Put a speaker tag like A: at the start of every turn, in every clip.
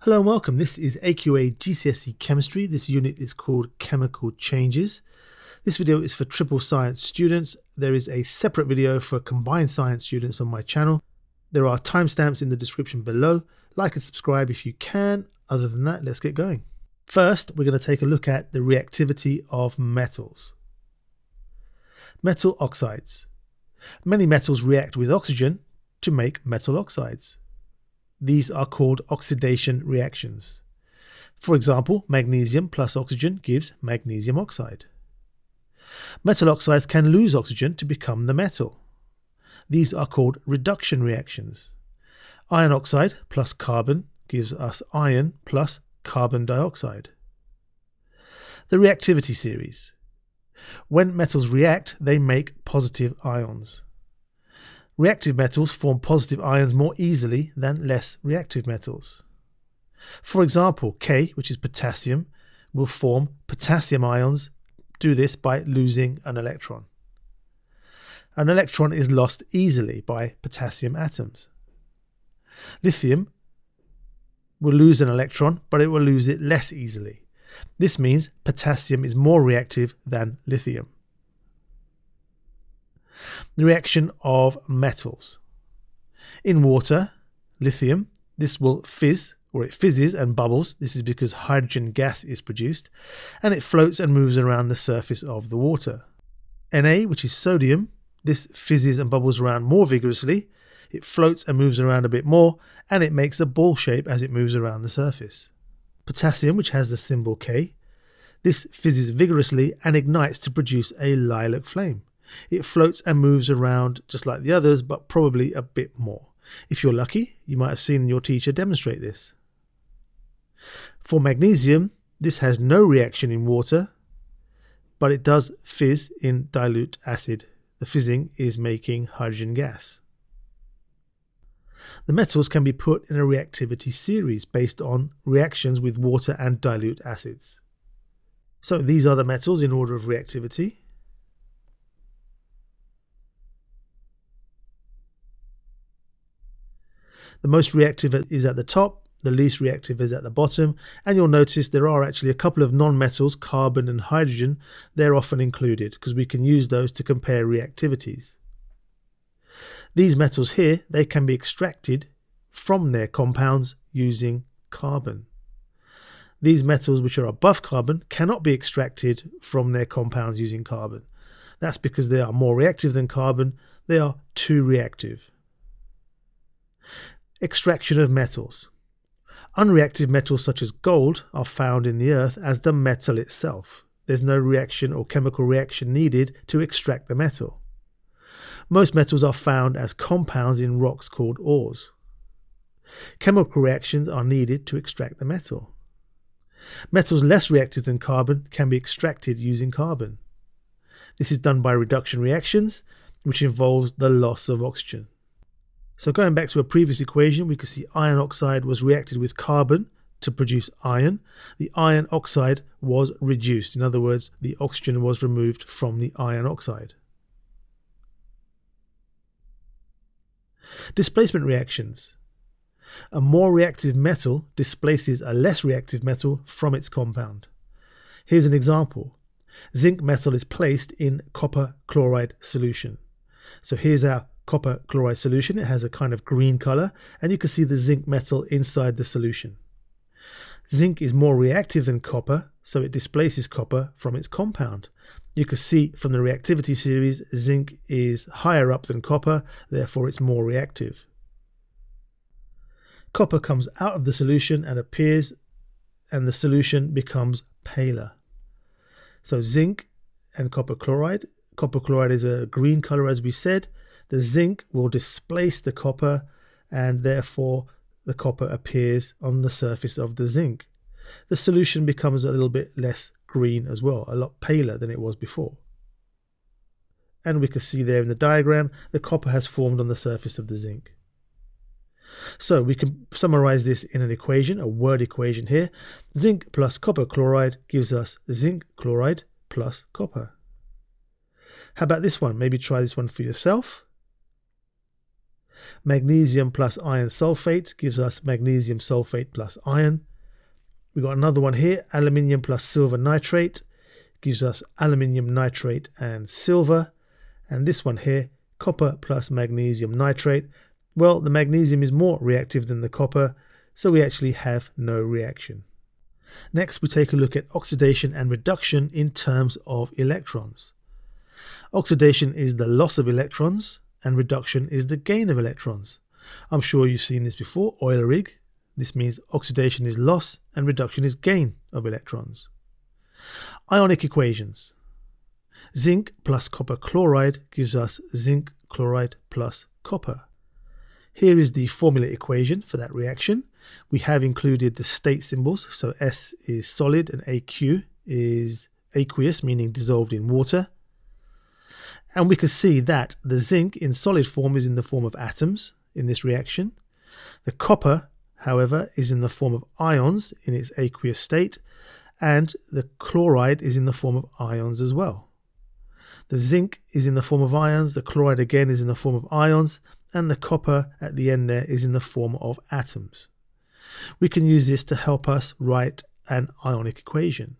A: Hello and welcome. This is AQA GCSE Chemistry. This unit is called Chemical Changes. This video is for triple science students. There is a separate video for combined science students on my channel. There are timestamps in the description below. Like and subscribe if you can. Other than that, let's get going. First, we're going to take a look at the reactivity of metals. Metal oxides. Many metals react with oxygen to make metal oxides. These are called oxidation reactions. For example, magnesium plus oxygen gives magnesium oxide. Metal oxides can lose oxygen to become the metal. These are called reduction reactions. Iron oxide plus carbon gives us iron plus carbon dioxide. The reactivity series. When metals react, they make positive ions. Reactive metals form positive ions more easily than less reactive metals. For example, K, which is potassium, will form potassium ions. Do this by losing an electron. An electron is lost easily by potassium atoms. Lithium will lose an electron, but it will lose it less easily. This means potassium is more reactive than lithium. The reaction of metals. In water, lithium, this will fizz, or it fizzes and bubbles. This is because hydrogen gas is produced, and it floats and moves around the surface of the water. Na, which is sodium, this fizzes and bubbles around more vigorously. It floats and moves around a bit more, and it makes a ball shape as it moves around the surface. Potassium, which has the symbol K, this fizzes vigorously and ignites to produce a lilac flame. It floats and moves around just like the others, but probably a bit more. If you're lucky, you might have seen your teacher demonstrate this. For magnesium, this has no reaction in water, but it does fizz in dilute acid. The fizzing is making hydrogen gas. The metals can be put in a reactivity series based on reactions with water and dilute acids. So these are the metals in order of reactivity. The most reactive is at the top, the least reactive is at the bottom, and you'll notice there are actually a couple of non-metals, carbon and hydrogen. They're often included because we can use those to compare reactivities. These metals here, they can be extracted from their compounds using carbon. These metals which are above carbon cannot be extracted from their compounds using carbon. That's because they are more reactive than carbon. They are too reactive. Extraction of metals. Unreactive metals such as gold are found in the earth as the metal itself. There's no reaction or chemical reaction needed to extract the metal. Most metals are found as compounds in rocks called ores. Chemical reactions are needed to extract the metal. Metals less reactive than carbon can be extracted using carbon. This is done by reduction reactions, which involves the loss of oxygen. So going back to a previous equation, we could see iron oxide was reacted with carbon to produce iron. The iron oxide was reduced. In other words, the oxygen was removed from the iron oxide. Displacement reactions. A more reactive metal displaces a less reactive metal from its compound. Here's an example. Zinc metal is placed in copper chloride solution. So here's our copper chloride solution. It has a kind of green color, and you can see the zinc metal inside the solution. Zinc is more reactive than copper, so it displaces copper from its compound. You can see from the reactivity series, zinc is higher up than copper, therefore it's more reactive. Copper comes out of the solution and appears, and the solution becomes paler. So zinc and copper chloride is a green color as we said. The zinc will displace the copper, and therefore the copper appears on the surface of the zinc. The solution becomes a little bit less green as well, a lot paler than it was before. And we can see there in the diagram, the copper has formed on the surface of the zinc. So we can summarize this in an equation, a word equation here. Zinc plus copper chloride gives us zinc chloride plus copper. How about this one? Maybe try this one for yourself. Magnesium plus iron sulfate gives us magnesium sulfate plus iron. We've got another one here, aluminium plus silver nitrate gives us aluminium nitrate and silver. And this one here, copper plus magnesium nitrate. Well, the magnesium is more reactive than the copper, so we actually have no reaction. Next, we take a look at oxidation and reduction in terms of electrons. Oxidation is the loss of electrons, and reduction is the gain of electrons. I'm sure you've seen this before, oil rig. This means oxidation is loss and reduction is gain of electrons. Ionic equations. Zinc plus copper chloride gives us zinc chloride plus copper. Here is the formula equation for that reaction. We have included the state symbols, so S is solid and AQ is aqueous, meaning dissolved in water. And we can see that the zinc in solid form is in the form of atoms in this reaction. The copper, however, is in the form of ions in its aqueous state, and the chloride is in the form of ions as well. The zinc is in the form of ions, the chloride again is in the form of ions, and the copper at the end there is in the form of atoms. We can use this to help us write an ionic equation.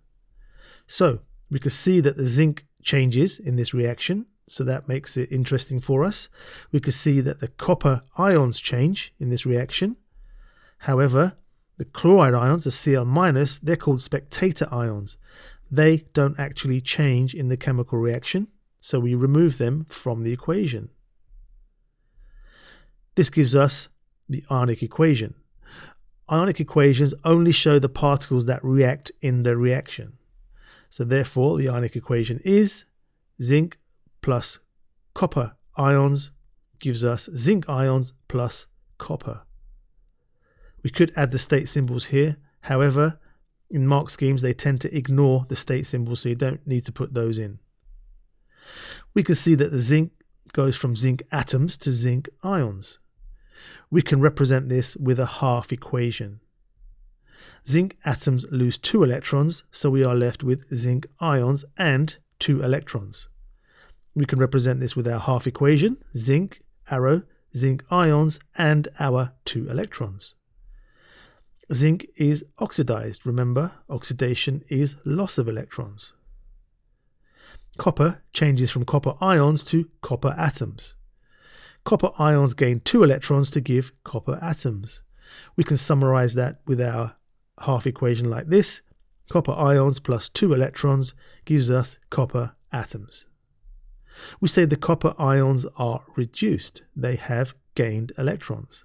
A: So we can see that the zinc changes in this reaction, so that makes it interesting for us. We can see that the copper ions change in this reaction. However, the chloride ions, the Cl-, they're called spectator ions. They don't actually change in the chemical reaction, so we remove them from the equation. This gives us the ionic equation. Ionic equations only show the particles that react in the reaction. So therefore, the ionic equation is zinc plus copper ions gives us zinc ions plus copper. We could add the state symbols here. However, in mark schemes, they tend to ignore the state symbols, so you don't need to put those in. We can see that the zinc goes from zinc atoms to zinc ions. We can represent this with a half equation. Zinc atoms lose 2 electrons, so we are left with zinc ions and 2 electrons. We can represent this with our half equation, zinc, arrow, zinc ions, and our 2 electrons. Zinc is oxidized. Remember, oxidation is loss of electrons. Copper changes from copper ions to copper atoms. Copper ions gain 2 electrons to give copper atoms. We can summarize that with our half equation like this. Copper ions plus 2 electrons gives us copper atoms. We say the copper ions are reduced. They have gained electrons.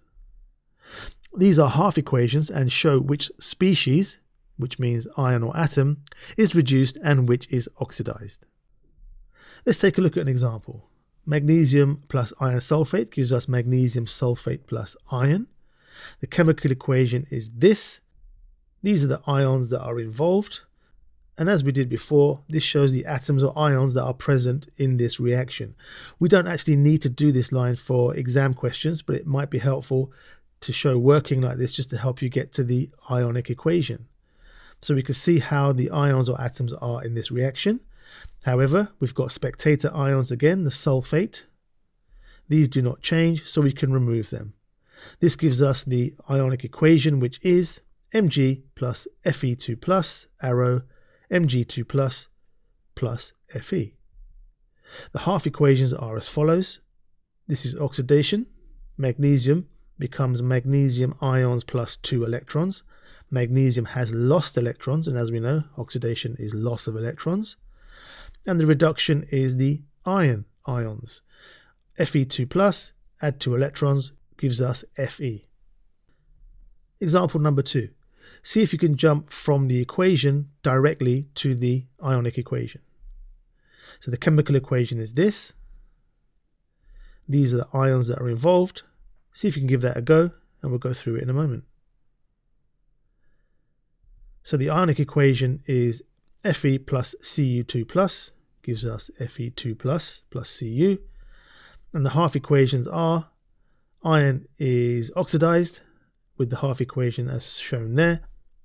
A: These are half equations and show which species, which means ion or atom, is reduced and which is oxidized. Let's take a look at an example. Magnesium plus iron sulfate gives us magnesium sulfate plus iron. The chemical equation is this. These are the ions that are involved. And as we did before, this shows the atoms or ions that are present in this reaction. We don't actually need to do this line for exam questions, but it might be helpful to show working like this just to help you get to the ionic equation. So we can see how the ions or atoms are in this reaction. However, we've got spectator ions again, the sulfate. These do not change, so we can remove them. This gives us the ionic equation, which is Mg plus Fe2 plus, arrow, Mg2 plus, plus Fe. The half equations are as follows. This is oxidation. Magnesium becomes magnesium ions plus 2 electrons. Magnesium has lost electrons, and as we know, oxidation is loss of electrons. And the reduction is the iron ions. Fe2 plus, add 2 electrons, gives us Fe. Example number 2. See if you can jump from the equation directly to the ionic equation. So the chemical equation is this. These are the ions that are involved. See if you can give that a go, and we'll go through it in a moment. So the ionic equation is Fe plus Cu2 plus gives us Fe2 plus Cu. And the half equations are iron is oxidized with the half equation as shown there,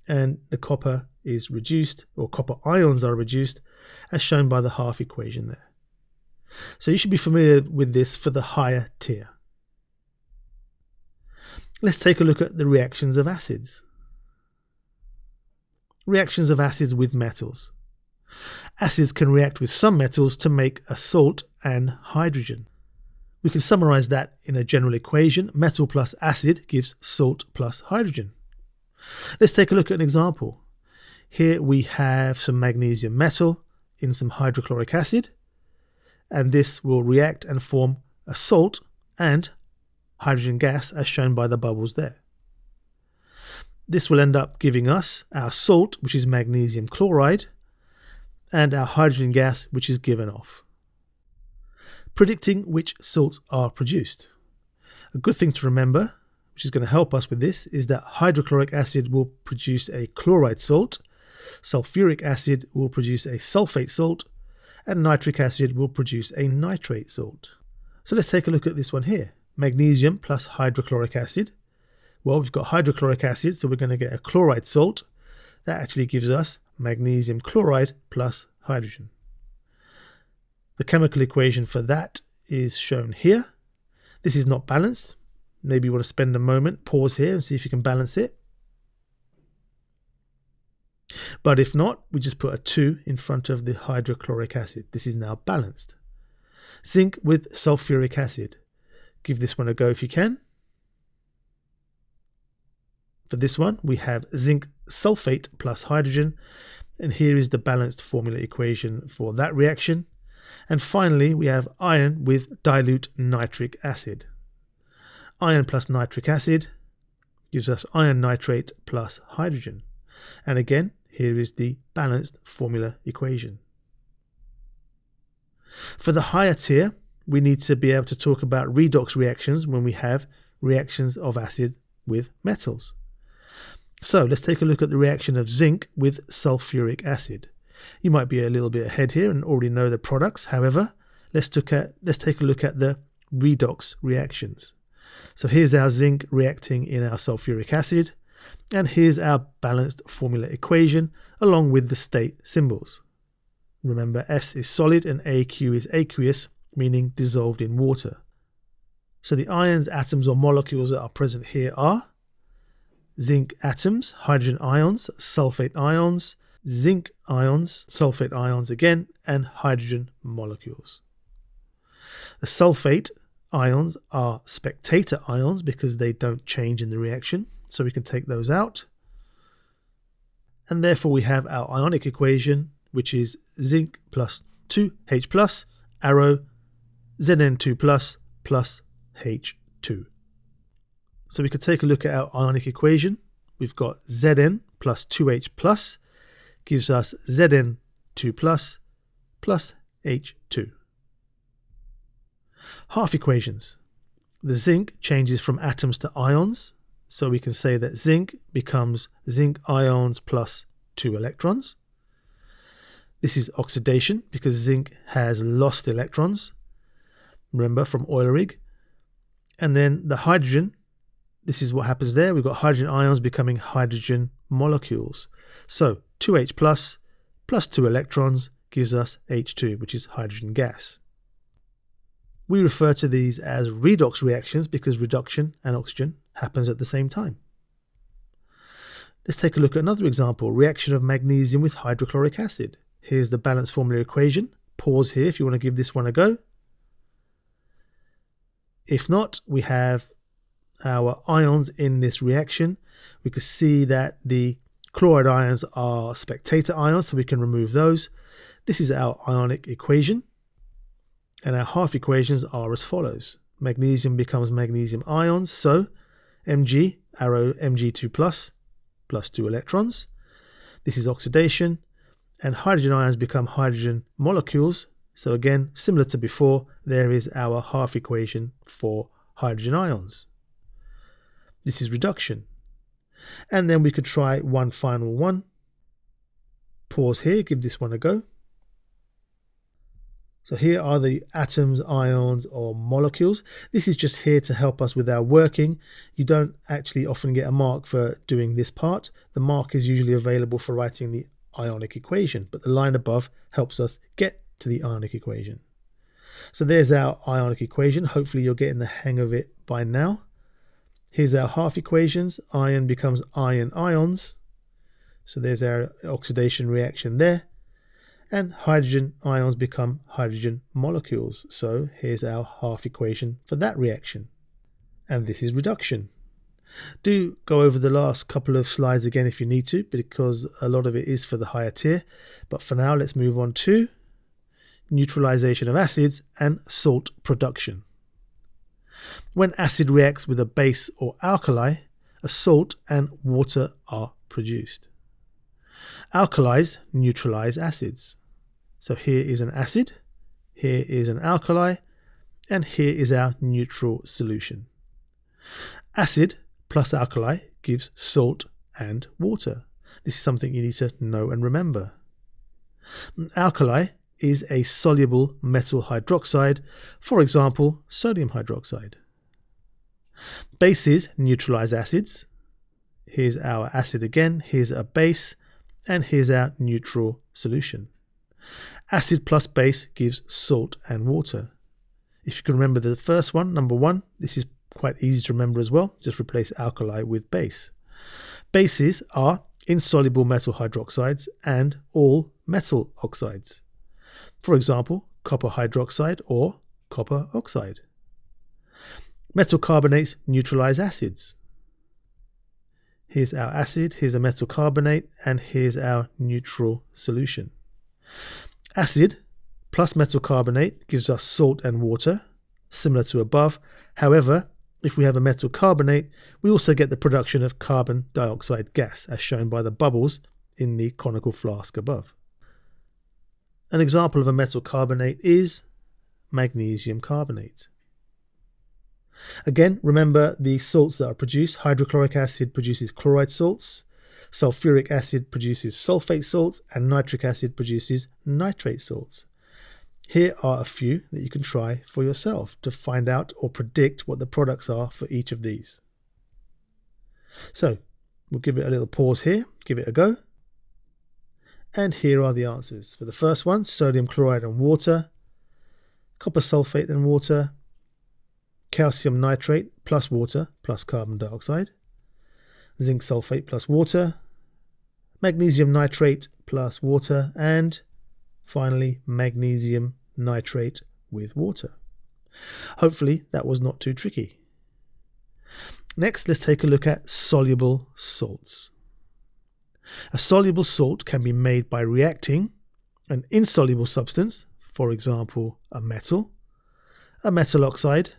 A: and the copper is reduced, or copper ions are reduced as shown by the half equation there. So you should be familiar with this for the higher tier. Let's take a look at the reactions of acids. Reactions of acids with metals. Acids can react with some metals to make a salt and hydrogen. We can summarize that in a general equation. Metal plus acid gives salt plus hydrogen. Let's take a look at an example. Here we have some magnesium metal in some hydrochloric acid, and this will react and form a salt and hydrogen gas as shown by the bubbles there. This will end up giving us our salt, which is magnesium chloride, and our hydrogen gas, which is given off. Predicting which salts are produced. A good thing to remember, which is going to help us with this, is that hydrochloric acid will produce a chloride salt, sulfuric acid will produce a sulfate salt, and nitric acid will produce a nitrate salt. So let's take a look at this one here. Magnesium plus hydrochloric acid. Well, we've got hydrochloric acid, so we're going to get a chloride salt. That actually gives us magnesium chloride plus hydrogen. The chemical equation for that is shown here. This is not balanced. Maybe you want to spend a moment, pause here and see if you can balance it. But if not, we just put a 2 in front of the hydrochloric acid. This is now balanced. Zinc with sulfuric acid. Give this one a go if you can. For this one, we have zinc sulfate plus hydrogen. And here is the balanced formula equation for that reaction. And finally, we have iron with dilute nitric acid. Iron plus nitric acid gives us iron nitrate plus hydrogen. And again, here is the balanced formula equation. For the higher tier, we need to be able to talk about redox reactions when we have reactions of acid with metals. So let's take a look at the reaction of zinc with sulfuric acid. You might be a little bit ahead here and already know the products. However, let's take a look at the redox reactions. So here's our zinc reacting in our sulfuric acid, and here's our balanced formula equation along with the state symbols. Remember, S is solid and AQ is aqueous, meaning dissolved in water. So the ions, atoms or molecules that are present here are zinc atoms, hydrogen ions, sulfate ions, zinc ions, sulfate ions again, and hydrogen molecules. The sulfate ions are spectator ions because they don't change in the reaction, so we can take those out. And therefore we have our ionic equation, which is zinc plus 2H plus, arrow Zn2 plus H2. So we could take a look at our ionic equation. We've got Zn plus 2H plus gives us Zn2 plus H2. Half equations. The zinc changes from atoms to ions, so we can say that zinc becomes zinc ions plus 2 electrons. This is oxidation because zinc has lost electrons, remember from oil rig. And then the hydrogen, this is what happens there. We've got hydrogen ions becoming hydrogen molecules. So 2H plus 2 electrons gives us H2, which is hydrogen gas. We refer to these as redox reactions because reduction and oxygen happens at the same time. Let's take a look at another example, reaction of magnesium with hydrochloric acid. Here's the balanced formula equation. Pause here if you want to give this one a go. If not, we have our ions in this reaction. We can see that the chloride ions are spectator ions, so we can remove those. This is our ionic equation. And our half equations are as follows. Magnesium becomes magnesium ions, so Mg, arrow Mg2 plus 2 electrons. This is oxidation. And hydrogen ions become hydrogen molecules. So again, similar to before, there is our half equation for hydrogen ions. This is reduction. And then we could try one final one. Pause here, give this one a go. So here are the atoms, ions, or molecules. This is just here to help us with our working. You don't actually often get a mark for doing this part. The mark is usually available for writing the ionic equation, but the line above helps us get to the ionic equation. So there's our ionic equation. Hopefully you're getting the hang of it by now. Here's our half equations. Iron becomes iron ions. So there's our oxidation reaction there. And hydrogen ions become hydrogen molecules. So here's our half equation for that reaction. And this is reduction. Do go over the last couple of slides again if you need to, because a lot of it is for the higher tier. But for now, let's move on to neutralization of acids and salt production. When acid reacts with a base or alkali, a salt and water are produced. Alkalis neutralize acids. So here is an acid, here is an alkali, and here is our neutral solution. Acid plus alkali gives salt and water. This is something you need to know and remember. An alkali is a soluble metal hydroxide, for example, sodium hydroxide. Bases neutralize acids. Here's our acid again, here's a base, and here's our neutral solution. Acid plus base gives salt and water. If you can remember the first one, number one, this is quite easy to remember as well. Just replace alkali with base. Bases are insoluble metal hydroxides and all metal oxides. For example, copper hydroxide or copper oxide. Metal carbonates neutralize acids. Here's our acid, here's a metal carbonate, and here's our neutral solution. Acid plus metal carbonate gives us salt and water, similar to above. However, if we have a metal carbonate, we also get the production of carbon dioxide gas, as shown by the bubbles in the conical flask above. An example of a metal carbonate is magnesium carbonate. Again, remember the salts that are produced. Hydrochloric acid produces chloride salts, sulfuric acid produces sulfate salts, and nitric acid produces nitrate salts. Here are a few that you can try for yourself to find out or predict what the products are for each of these. So we'll give it a little pause here, give it a go. And here are the answers. For the first one, sodium chloride and water, copper sulfate and water, calcium nitrate plus water plus carbon dioxide, zinc sulfate plus water, magnesium nitrate plus water, and finally magnesium nitrate with water. Hopefully that was not too tricky. Next, let's take a look at soluble salts. A soluble salt can be made by reacting an insoluble substance, for example a metal oxide,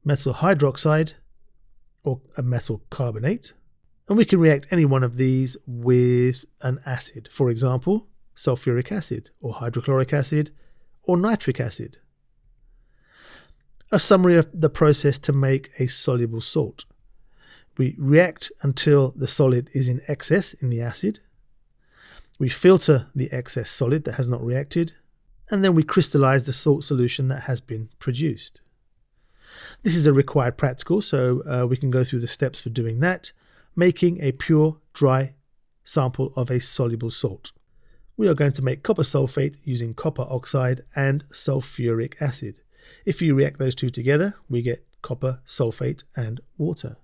A: metal hydroxide, or a metal carbonate. And we can react any one of these with an acid, for example sulfuric acid or hydrochloric acid or nitric acid. A summary of the process to make a soluble salt. We react until the solid is in excess in the acid. We filter the excess solid that has not reacted, and then we crystallize the salt solution that has been produced. This is a required practical, so we can go through the steps for doing that, making a pure, dry sample of a soluble salt. We are going to make copper sulfate using copper oxide and sulfuric acid. If you react those two together, we get copper sulfate and water.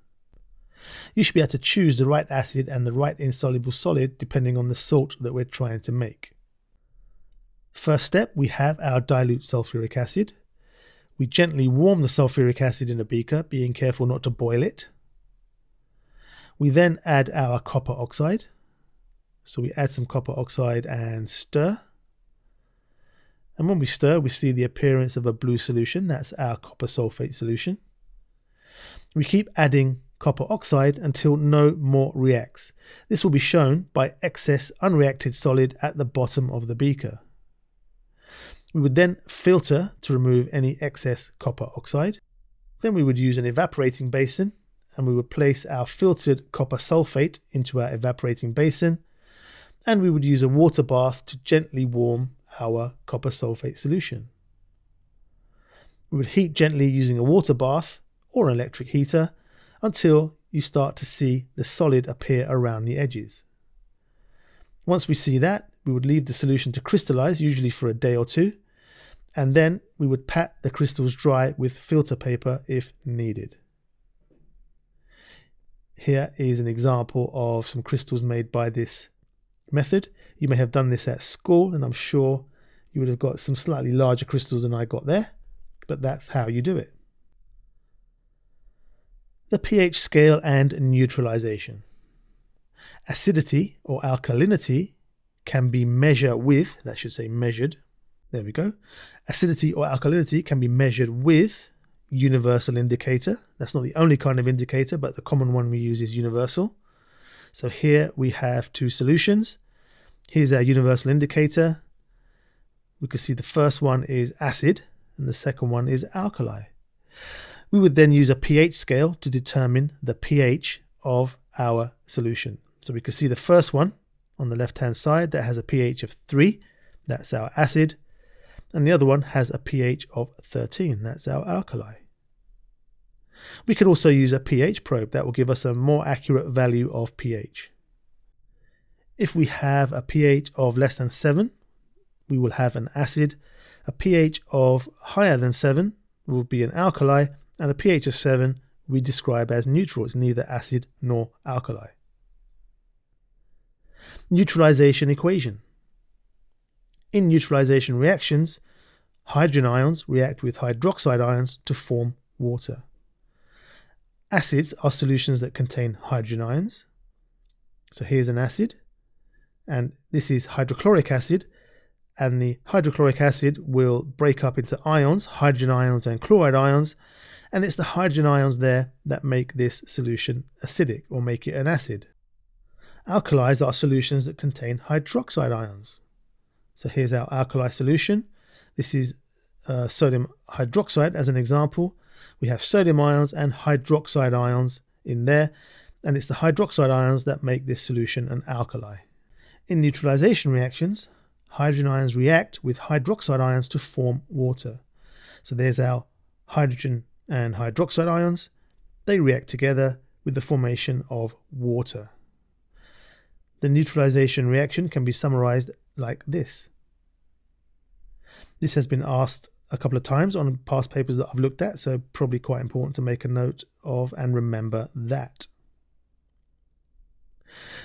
A: You should be able to choose the right acid and the right insoluble solid depending on the salt that we're trying to make. First step, we have our dilute sulfuric acid. We gently warm the sulfuric acid in a beaker, being careful not to boil it. We then add our copper oxide. So we add some copper oxide and stir. And when we stir, we see the appearance of a blue solution. That's our copper sulfate solution. We keep adding copper oxide until no more reacts. This will be shown by excess unreacted solid at the bottom of the beaker. We would then filter to remove any excess copper oxide. Then we would use an evaporating basin and we would place our filtered copper sulfate into our evaporating basin, and we would use a water bath to gently warm our copper sulfate solution. We would heat gently using a water bath or an electric heater until you start to see the solid appear around the edges. Once we see that, we would leave the solution to crystallize, usually for a day or two, and then we would pat the crystals dry with filter paper if needed. Here is an example of some crystals made by this method. You may have done this at school, and I'm sure you would have got some slightly larger crystals than I got there, but that's how you do it. The pH scale and neutralization. Acidity or alkalinity can be measured with, that should say measured, there we go. Acidity or alkalinity can be measured with universal indicator. That's not the only kind of indicator, but the common one we use is universal. So here we have two solutions. Here's our universal indicator. We can see the first one is acid and the second one is alkali. We would then use a pH scale to determine the pH of our solution. So we can see the first one on the left hand side that has a pH of 3, that's our acid, and the other one has a pH of 13, that's our alkali. We can also use a pH probe that will give us a more accurate value of pH. If we have a pH of less than 7, we will have an acid. A pH of higher than 7 will be an alkali, and a pH of 7 we describe as neutral. It's neither acid nor alkali. Neutralization equation. In neutralization reactions, hydrogen ions react with hydroxide ions to form water. Acids are solutions that contain hydrogen ions. So here's an acid, and this is hydrochloric acid, and the hydrochloric acid will break up into ions, hydrogen ions and chloride ions, and it's the hydrogen ions there that make this solution acidic or make it an acid. Alkalis are solutions that contain hydroxide ions. So here's our alkali solution. This is sodium hydroxide as an example. We have sodium ions and hydroxide ions in there, and it's the hydroxide ions that make this solution an alkali. In neutralization reactions, hydrogen ions react with hydroxide ions to form water. So there's our hydrogen and hydroxide ions. They react together with the formation of water. The neutralization reaction can be summarized like this. This has been asked a couple of times on past papers that I've looked at, so probably quite important to make a note of and remember that.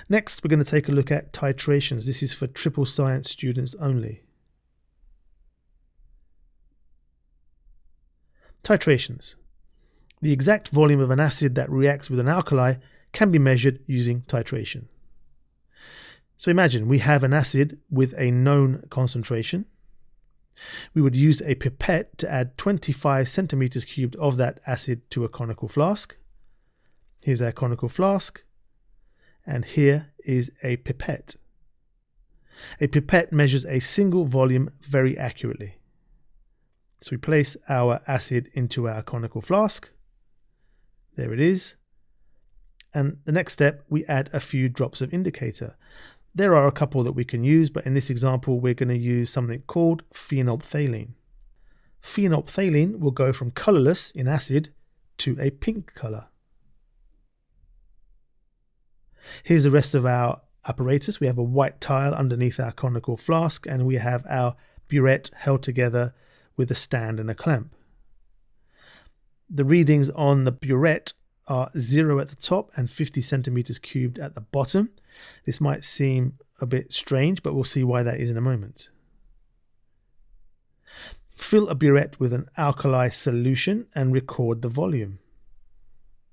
A: Next, we're going to take a look at titrations. This is for triple science students only. Titrations. The exact volume of an acid that reacts with an alkali can be measured using titration. So imagine we have an acid with a known concentration. We would use a pipette to add 25 centimeters cubed of that acid to a conical flask. Here's our conical flask, and here is a pipette. A pipette measures a single volume very accurately. So we place our acid into our conical flask. There it is. And the next step, we add a few drops of indicator. There are a couple that we can use, but in this example, we're going to use something called phenolphthalein. Phenolphthalein will go from colorless in acid to a pink color. Here's the rest of our apparatus. We have a white tile underneath our conical flask, and we have our burette held together with a stand and a clamp. The readings on the burette are 0 at the top and 50 centimeters cubed at the bottom. This might seem a bit strange, but we'll see why that is in a moment. Fill a burette with an alkali solution and record the volume.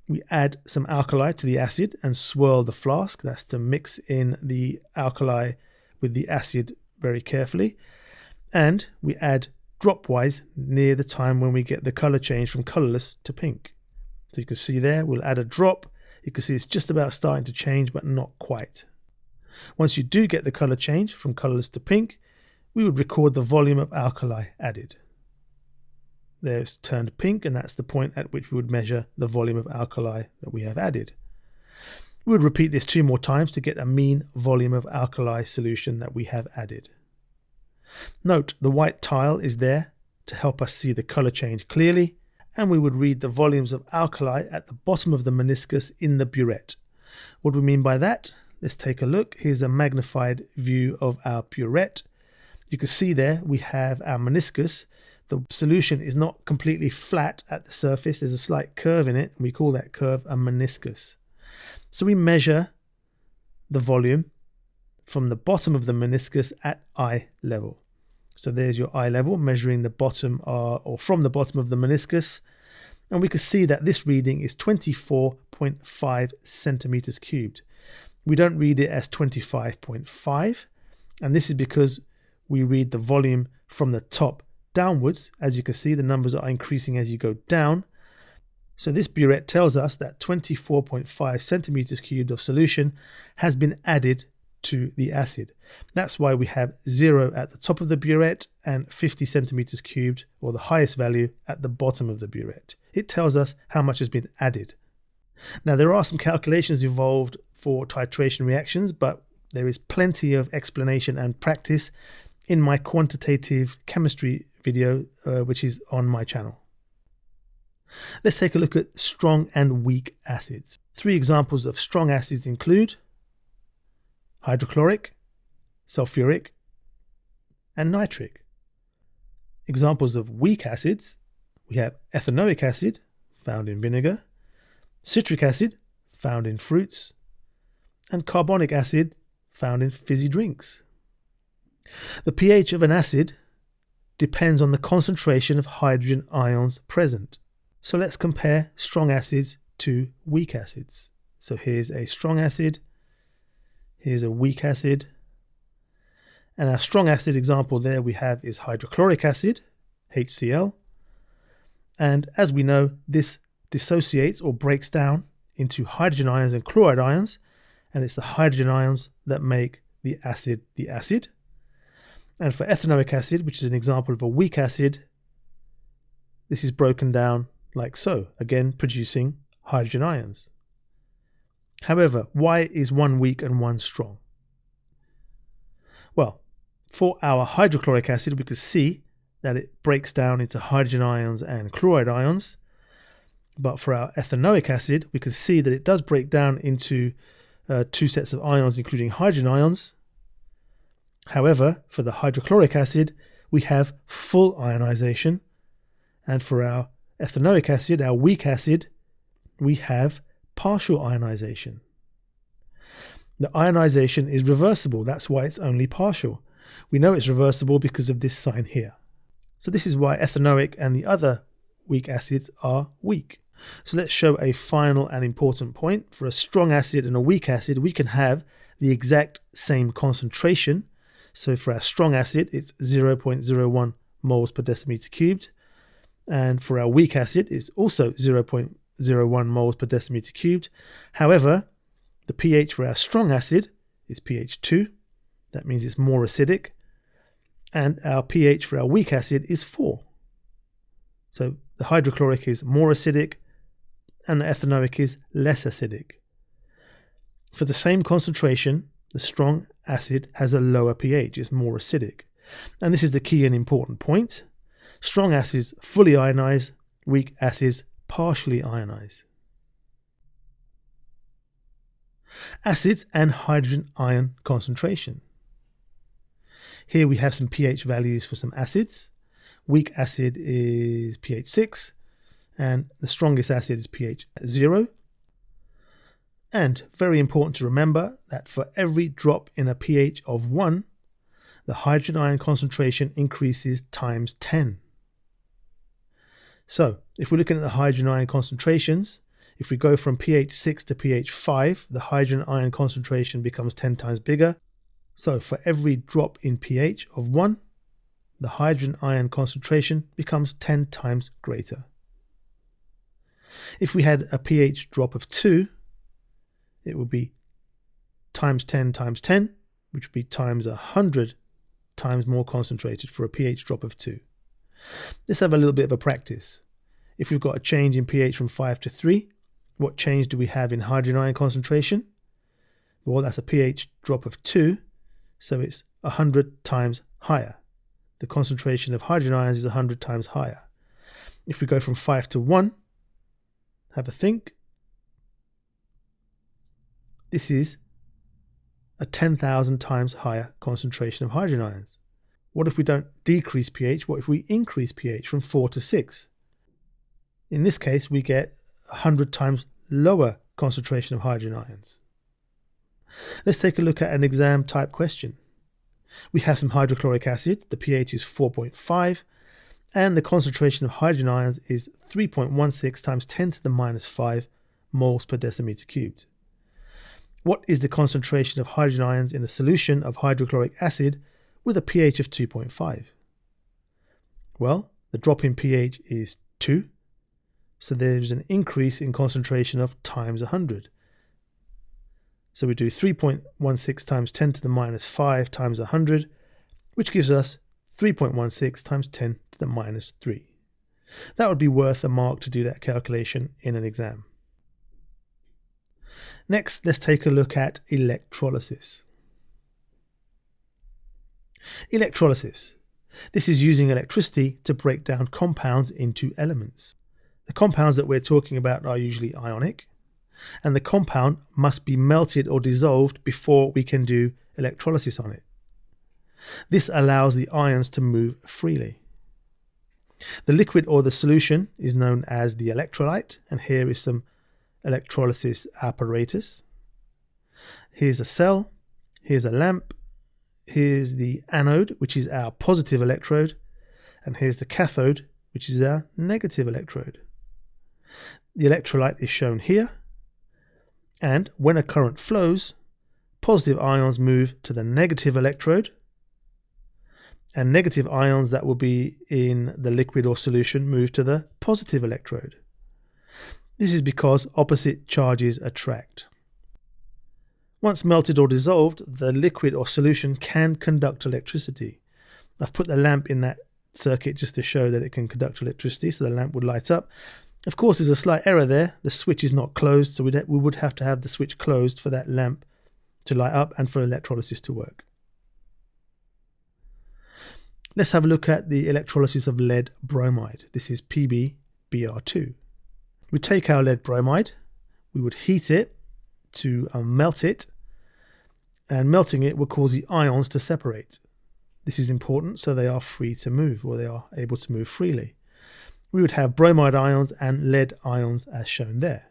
A: We add some alkali to the acid and swirl the flask. That's to mix in the alkali with the acid very carefully. And we add dropwise near the time when we get the color change from colorless to pink. So you can see there, we'll add a drop. You can see it's just about starting to change, but not quite. Once you do get the color change from colorless to pink, we would record the volume of alkali added. There it's turned pink, and that's the point at which we would measure the volume of alkali that we have added. We would repeat this 2 more times to get a mean volume of alkali solution that we have added. Note, the white tile is there to help us see the color change clearly, and we would read the volumes of alkali at the bottom of the meniscus in the burette. What do we mean by that? Let's take a look. Here's a magnified view of our burette. You can see there we have our meniscus. The solution is not completely flat at the surface. There's a slight curve in it, and we call that curve a meniscus. So we measure the volume from the bottom of the meniscus at eye level. So there's your eye level, measuring the bottom or from the bottom of the meniscus. And we can see that this reading is 24.5 centimeters cubed. We don't read it as 25.5. And this is because we read the volume from the top downwards. As you can see, the numbers are increasing as you go down. So this burette tells us that 24.5 centimeters cubed of solution has been added to the acid. That's why we have 0 at the top of the burette and 50 centimeters cubed, or the highest value, at the bottom of the burette. It tells us how much has been added. Now, there are some calculations involved for titration reactions, but there is plenty of explanation and practice in my quantitative chemistry video, which is on my channel. Let's take a look at strong and weak acids. 3 examples of strong acids include hydrochloric, sulfuric, and nitric. Examples of weak acids, we have ethanoic acid, found in vinegar, citric acid, found in fruits, and carbonic acid, found in fizzy drinks. The pH of an acid depends on the concentration of hydrogen ions present. So let's compare strong acids to weak acids. So here's a strong acid, here's a weak acid, and our strong acid example there we have is hydrochloric acid, HCl, and as we know, this dissociates or breaks down into hydrogen ions and chloride ions, and it's the hydrogen ions that make the acid the acid. And for ethanoic acid, which is an example of a weak acid, this is broken down like so, again producing hydrogen ions. However, why is one weak and one strong? Well, for our hydrochloric acid, we could see that it breaks down into hydrogen ions and chloride ions. But for our ethanoic acid, we can see that it does break down into 2 sets of ions, including hydrogen ions. However, for the hydrochloric acid, we have full ionization. And for our ethanoic acid, our weak acid, we have partial ionization. The ionization is reversible. That's why it's only partial. We know it's reversible because of this sign here. So this is why ethanoic and the other weak acids are weak. So let's show a final and important point. For a strong acid and a weak acid, we can have the exact same concentration. So for our strong acid, it's 0.01 moles per decimeter cubed. And for our weak acid, it's also 0.01 moles per decimeter cubed. However, the pH for our strong acid is pH 2. That means it's more acidic. And our pH for our weak acid is 4. So the hydrochloric is more acidic and the ethanoic is less acidic. For the same concentration, the strong acid has a lower pH, it's more acidic. And this is the key and important point. Strong acids fully ionize, weak acids partially ionize. Acids and hydrogen ion concentration. Here we have some pH values for some acids. Weak acid is pH 6 and the strongest acid is pH 0. And very important to remember that for every drop in a pH of 1, the hydrogen ion concentration increases times 10. So if we're looking at the hydrogen ion concentrations, if we go from pH 6 to pH 5, the hydrogen ion concentration becomes 10 times bigger. So for every drop in pH of 1, the hydrogen ion concentration becomes 10 times greater. If we had a pH drop of 2, it would be times 10 times 10, which would be times 100 times more concentrated for a pH drop of 2. Let's have a little bit of a practice. If we've got a change in pH from 5 to 3, what change do we have in hydrogen ion concentration? Well, that's a pH drop of 2, so it's 100 times higher. The concentration of hydrogen ions is 100 times higher. If we go from 5 to 1, have a think. This is a 10,000 times higher concentration of hydrogen ions. What if we don't decrease pH? What if we increase pH from 4 to 6? In this case, we get 100 times lower concentration of hydrogen ions. Let's take a look at an exam type question. We have some hydrochloric acid, the pH is 4.5, and the concentration of hydrogen ions is 3.16 times 10 to the minus 5 moles per decimeter cubed. What is the concentration of hydrogen ions in a solution of hydrochloric acid with a pH of 2.5? Well, the drop in pH is 2, so there's an increase in concentration of times 100. So we do 3.16 times 10 to the minus 5 times 100, which gives us 3.16 times 10 to the minus 3. That would be worth a mark to do that calculation in an exam. Next, let's take a look at electrolysis. Electrolysis. This is using electricity to break down compounds into elements. The compounds that we're talking about are usually ionic, and the compound must be melted or dissolved before we can do electrolysis on it. This allows the ions to move freely. The liquid or the solution is known as the electrolyte, and here is some electrolysis apparatus. Here's a cell, here's a lamp, here's the anode, which is our positive electrode, and here's the cathode, which is our negative electrode. The electrolyte is shown here, and when a current flows, positive ions move to the negative electrode, and negative ions that will be in the liquid or solution move to the positive electrode. This is because opposite charges attract. Once melted or dissolved, the liquid or solution can conduct electricity. I've put the lamp in that circuit just to show that it can conduct electricity, so the lamp would light up. Of course, there's a slight error there. The switch is not closed, so we would have to have the switch closed for that lamp to light up and for electrolysis to work. Let's have a look at the electrolysis of lead bromide. This is PbBr2. We take our lead bromide, we would heat it to melt it, and melting it will cause the ions to separate. This is important so they are free to move, or they are able to move freely. We would have bromide ions and lead ions as shown there.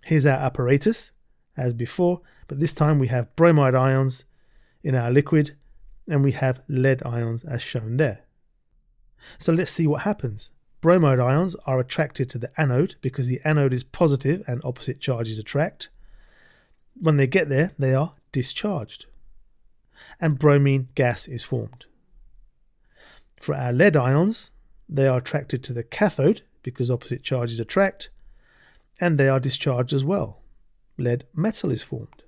A: Here's our apparatus as before, but this time we have bromide ions in our liquid and we have lead ions as shown there. So let's see what happens. Bromide ions are attracted to the anode because the anode is positive and opposite charges attract. When they get there, they are discharged, and bromine gas is formed. For our lead ions, they are attracted to the cathode because opposite charges attract, and they are discharged as well. Lead metal is formed.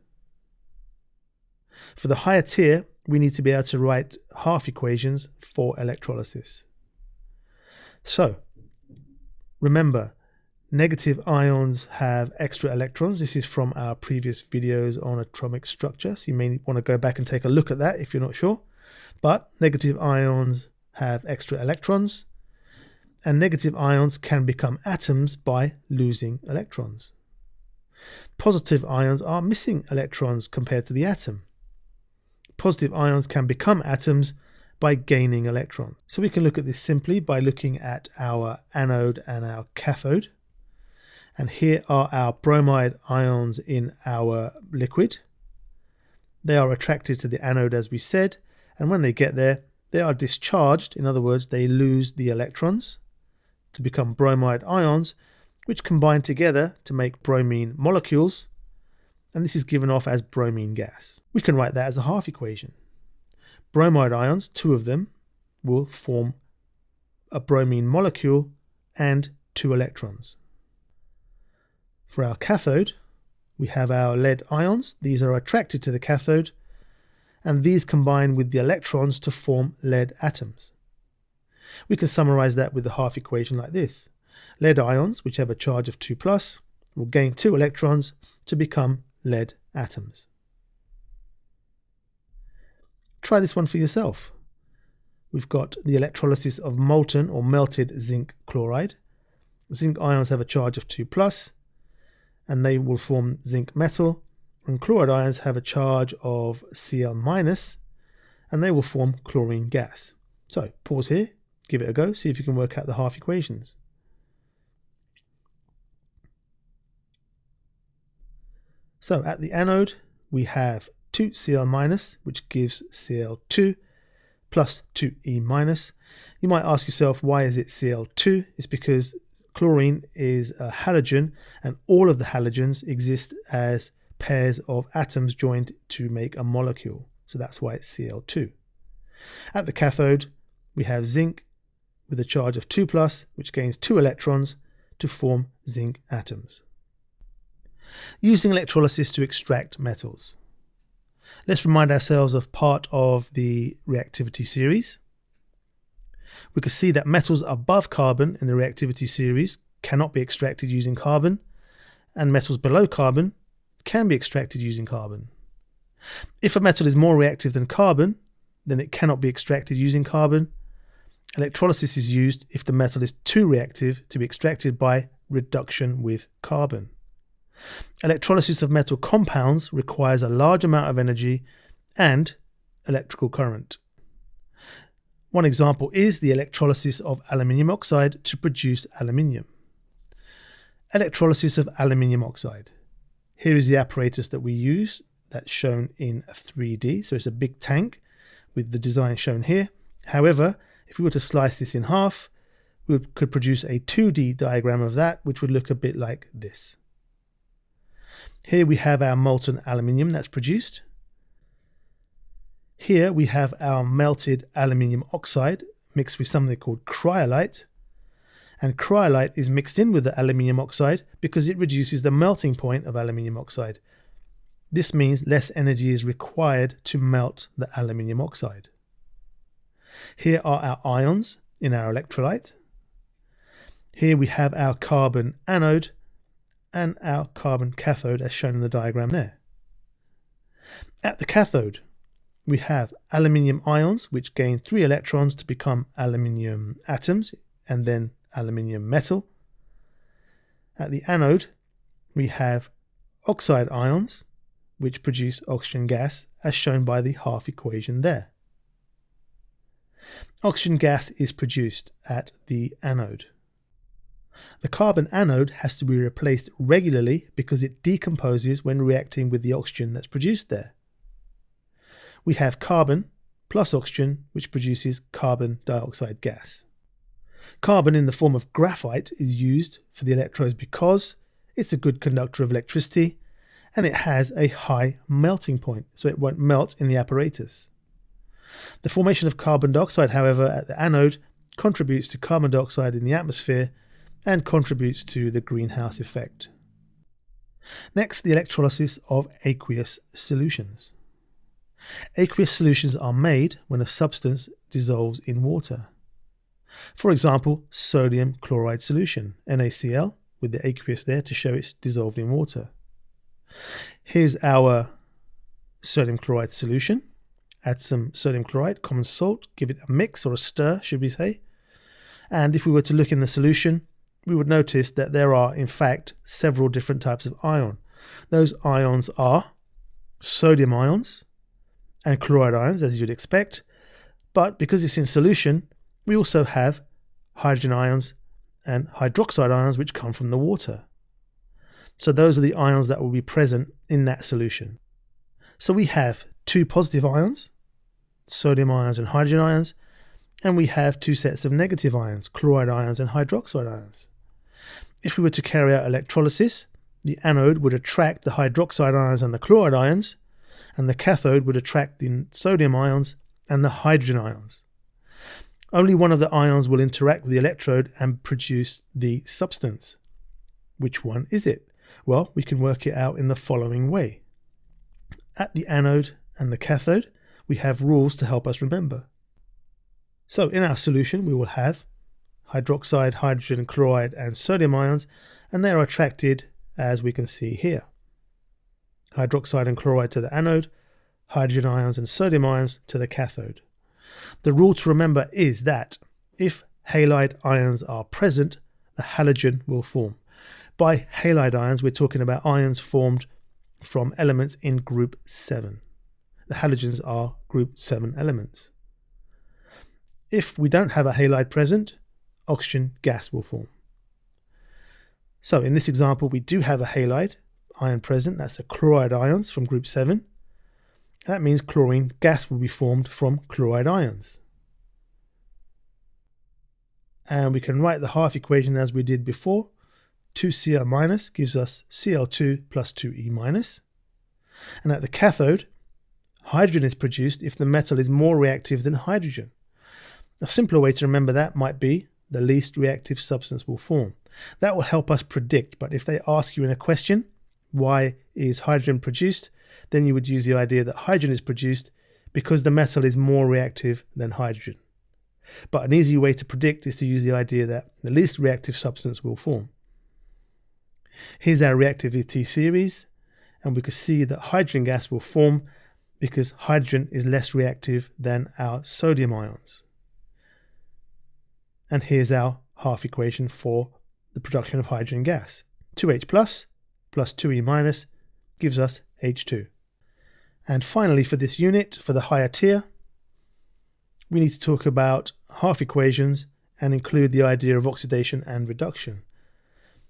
A: For the higher tier, we need to be able to write half equations for electrolysis. So, remember, negative ions have extra electrons. This is from our previous videos on atomic structure, so you may want to go back and take a look at that if you're not sure. But negative ions have extra electrons, and negative ions can become atoms by losing electrons. Positive ions are missing electrons compared to the atom. Positive ions can become atoms by gaining electrons. So we can look at this simply by looking at our anode and our cathode. And here are our bromide ions in our liquid. They are attracted to the anode as we said, and when they get there, they are discharged. In other words, they lose the electrons to become bromide ions, which combine together to make bromine molecules, and this is given off as bromine gas. We can write that as a half equation. Bromide ions, two of them, will form a bromine molecule and 2 electrons. For our cathode, we have our lead ions. These are attracted to the cathode, and these combine with the electrons to form lead atoms. We can summarize that with the half equation like this. Lead ions, which have a charge of 2+, will gain 2 electrons to become lead atoms. Try this one for yourself. We've got the electrolysis of molten or melted zinc chloride. Zinc ions have a charge of 2+, and they will form zinc metal, and chloride ions have a charge of Cl-, and they will form chlorine gas. So pause here, give it a go, see if you can work out the half equations. So at the anode, we have 2Cl-, which gives Cl2 plus 2E-. You might ask yourself, why is it Cl2? It's because chlorine is a halogen, and all of the halogens exist as pairs of atoms joined to make a molecule. So that's why it's Cl2. At the cathode, we have zinc with a charge of 2+, which gains 2 electrons to form zinc atoms. Using electrolysis to extract metals. Let's remind ourselves of part of the reactivity series. We can see that metals above carbon in the reactivity series cannot be extracted using carbon, and metals below carbon can be extracted using carbon. If a metal is more reactive than carbon, then it cannot be extracted using carbon. Electrolysis is used if the metal is too reactive to be extracted by reduction with carbon. Electrolysis of metal compounds requires a large amount of energy and electrical current. One example is the electrolysis of aluminium oxide to produce aluminium. Electrolysis of aluminium oxide. Here is the apparatus that we use, that's shown in 3D. So it's a big tank with the design shown here. However, if we were to slice this in half, we could produce a 2D diagram of that, which would look a bit like this. Here we have our molten aluminium that's produced. Here we have our melted aluminium oxide mixed with something called cryolite. And cryolite is mixed in with the aluminium oxide because it reduces the melting point of aluminium oxide. This means less energy is required to melt the aluminium oxide. Here are our ions in our electrolyte. Here we have our carbon anode and our carbon cathode as shown in the diagram there. At the cathode, we have aluminium ions which gain 3 electrons to become aluminium atoms and then aluminium metal. At the anode, we have oxide ions which produce oxygen gas as shown by the half equation there. Oxygen gas is produced at the anode. The carbon anode has to be replaced regularly because it decomposes when reacting with the oxygen that's produced there. We have carbon plus oxygen, which produces carbon dioxide gas. Carbon in the form of graphite is used for the electrodes because it's a good conductor of electricity and it has a high melting point, so it won't melt in the apparatus. The formation of carbon dioxide, however, at the anode contributes to carbon dioxide in the atmosphere and contributes to the greenhouse effect. Next, the electrolysis of aqueous solutions. Aqueous solutions are made when a substance dissolves in water. For example, sodium chloride solution, NaCl, with the aqueous there to show it's dissolved in water. Here's our sodium chloride solution. Add some sodium chloride, common salt, give it a mix or a stir, should we say. And if we were to look in the solution, we would notice that there are, in fact, several different types of ion. Those ions are sodium ions and chloride ions, as you'd expect. But because it's in solution, we also have hydrogen ions and hydroxide ions, which come from the water. So those are the ions that will be present in that solution. So we have 2 positive ions, sodium ions and hydrogen ions, and we have 2 sets of negative ions, chloride ions and hydroxide ions. If we were to carry out electrolysis, the anode would attract the hydroxide ions and the chloride ions, and the cathode would attract the sodium ions and the hydrogen ions. Only one of the ions will interact with the electrode and produce the substance. Which one is it? Well, we can work it out in the following way. At the anode and the cathode, we have rules to help us remember. So in our solution, we will have hydroxide, hydrogen, chloride, and sodium ions, and they are attracted, as we can see here. Hydroxide and chloride to the anode, hydrogen ions and sodium ions to the cathode. The rule to remember is that if halide ions are present, the halogen will form. By halide ions, we're talking about ions formed from elements in group 7. The halogens are group 7 elements. If we don't have a halide present, oxygen gas will form. So in this example, we do have a halide, ion present. That's the chloride ions from group 7. That means chlorine gas will be formed from chloride ions. And we can write the half equation as we did before. 2Cl minus gives us Cl2 plus 2E minus. And at the cathode, hydrogen is produced if the metal is more reactive than hydrogen. A simpler way to remember that might be the least reactive substance will form. That will help us predict, but if they ask you in a question, why is hydrogen produced, then you would use the idea that hydrogen is produced because the metal is more reactive than hydrogen. But an easy way to predict is to use the idea that the least reactive substance will form. Here's our reactivity series, and we can see that hydrogen gas will form because hydrogen is less reactive than our sodium ions. And here's our half equation for the production of hydrogen gas. 2H plus 2E minus gives us H2. And finally, for this unit, for the higher tier, we need to talk about half equations and include the idea of oxidation and reduction.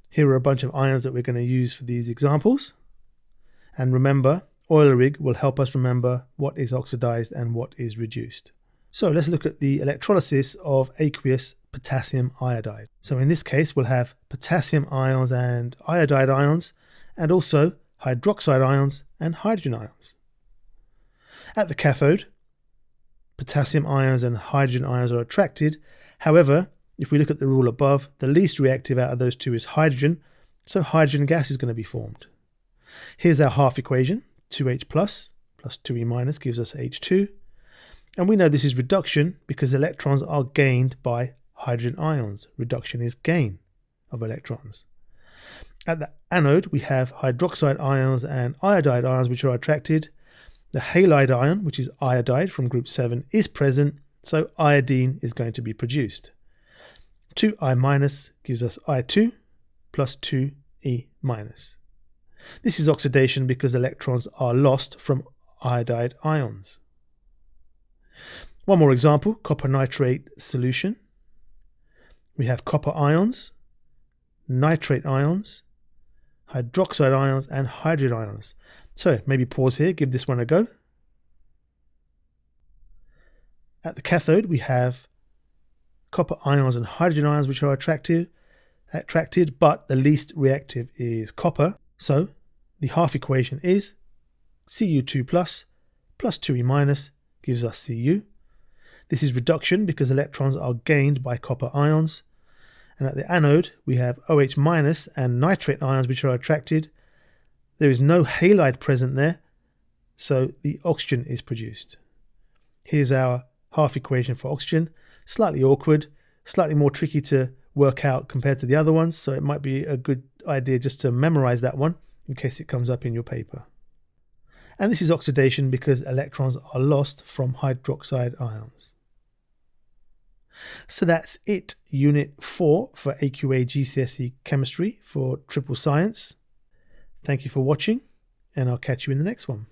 A: Here are a bunch of ions that we're going to use for these examples. And remember, oil rig will help us remember what is oxidized and what is reduced. So let's look at the electrolysis of aqueous potassium iodide. So in this case, we'll have potassium ions and iodide ions, and also hydroxide ions and hydrogen ions. At the cathode, potassium ions and hydrogen ions are attracted. However, if we look at the rule above, the least reactive out of those two is hydrogen, so hydrogen gas is going to be formed. Here's our half equation. 2H plus 2E minus gives us H2. And we know this is reduction because electrons are gained by hydrogen ions. Reduction is gain of electrons. At the anode, we have hydroxide ions and iodide ions which are attracted. The halide ion, which is iodide from group 7, is present, so iodine is going to be produced. 2I minus gives us I2 plus 2E minus. This is oxidation because electrons are lost from iodide ions. One more example, copper nitrate solution. We have copper ions, nitrate ions, hydroxide ions, and hydrogen ions. So maybe pause here, give this one a go. At the cathode, we have copper ions and hydrogen ions which are attracted, but the least reactive is copper. So the half equation is Cu2 plus 2E minus gives us Cu. This is reduction because electrons are gained by copper ions. And at the anode, we have OH minus and nitrate ions which are attracted. There is no halide present there, so the oxygen is produced. Here's our half equation for oxygen. Slightly awkward, slightly more tricky to work out compared to the other ones, so it might be a good idea just to memorize that one in case it comes up in your paper. And this is oxidation because electrons are lost from hydroxide ions. So that's it, Unit 4 for AQA GCSE Chemistry for Triple Science. Thank you for watching, and I'll catch you in the next one.